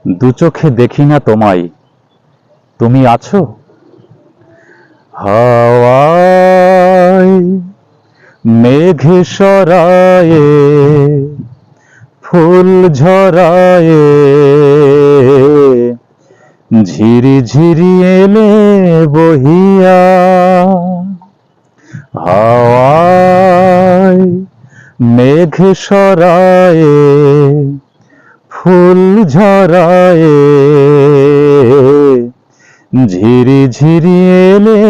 দু চোখে দেখি না তোমায়, তুমি আছো? হাওয়ায় মেঘ সরায়ে ফুল ঝরায়ে ঝিরি ঝিরি এলে বহিয়া। হাওয়ায় মেঘ সরায়ে ফুল ঝরায়ে ঝিরি ঝিরি এলে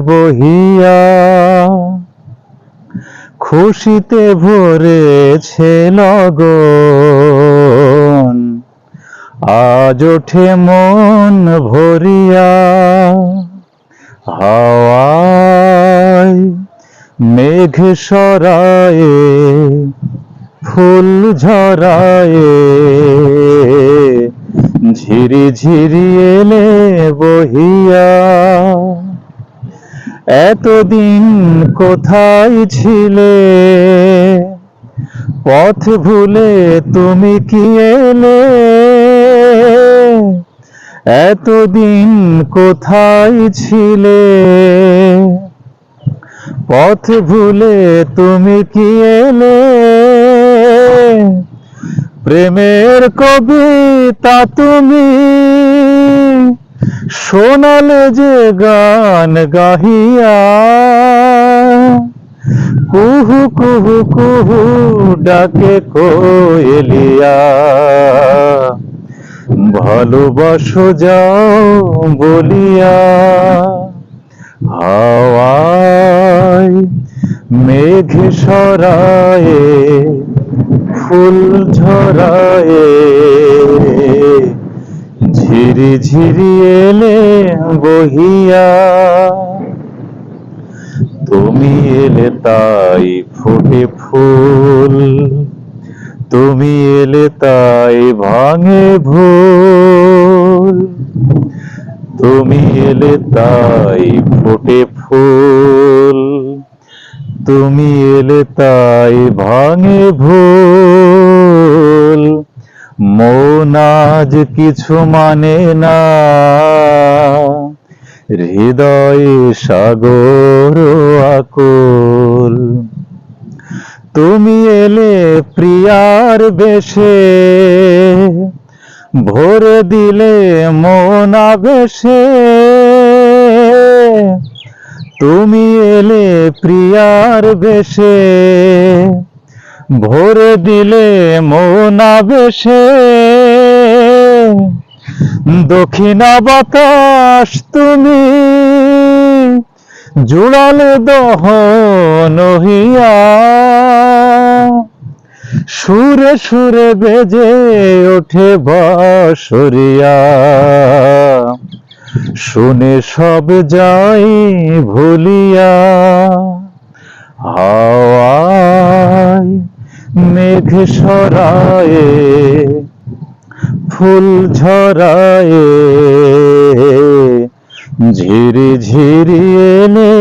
বহিয়া। খুশিতে ভরেছে লগন, আজ ওঠে মন ভরিয়া। হাওয়ায় মেঘ সরায়ে ফুল ঝরায়ে ঝিরি ঝিরি এলে বহিয়া। এতদিন কোথায় ছিলে, পথ ভুলে তুমি কি এলে? এতদিন কোথায় ছিলে, পথ ভুলে তুমি কি এলে? প্রেমের কবিতা তুমি শোনালে যে গান গাহিয়া। কুহু কুহু কুহু ডাকে কোয়েলিয়া, ভালোবাসো যাও বলিয়া। হাওয়ায় মেঘ সরায়ে ফুল ঝরায়ে ঝিরি ঝিরি এলে বহিয়া। তুমি এলে তাই ফোটে ফুল, তুমি এলে তাই ভাঙে ভুল। তুমি এলে তাই ফোটে ফুল, তুমি এলে তাই ভাঙে ভুল। মন আজ কিছু মানে না, হৃদয়ে সাগর আকুল। তুমি এলে প্রিয়ার বেশে, ভরে দিলে মন আবেশে। তুমি এলে প্রিয়ার বেশে, ভরে দিলে মন আবেশে। দক্ষিণা বাতাস তুমি জুড়ালে দহন হইয়া। সুরে সুরে বেজে ওঠে বাঁশরিয়া, শুনে সব যাই ভুলিয়া। হাওয়ায় মেঘ সরায়ে ফুল ঝরায়ে ঝিরি ঝিরি এলে